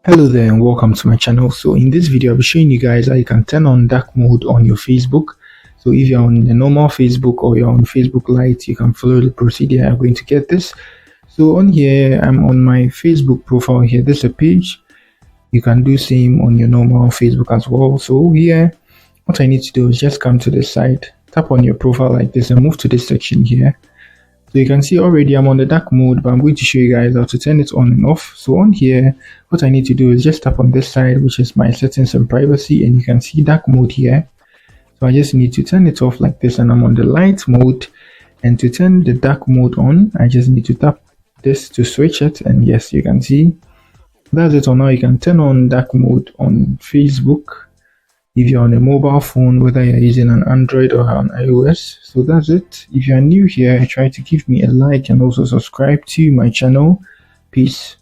Hello there and welcome to my channel. So in this video I'll be showing you guys how you can turn on dark mode on your Facebook. So if you're on the normal Facebook or you're on Facebook Lite, you can follow the procedure. I'm going to get this. So on here, I'm on my Facebook profile here. This is a page. You can do same on your normal Facebook as well. So here, what I need to do is just come to this side, tap on your profile like this and move to this section here. So you can see already I'm on the dark mode, but I'm going to show you guys how to turn it on and off. So on here, what I need to do is just tap on this side, which is my settings and privacy, and you can see dark mode here. So I just need to turn it off like this, and I'm on the light mode. And to turn the dark mode on, I just need to tap this to switch it, and yes, you can see that's it. On now you can turn on dark mode on Facebook if you're on a mobile phone, whether you're using an Android or an iOS. So that's it. If you're new here, try to give me a like and also subscribe to my channel. Peace.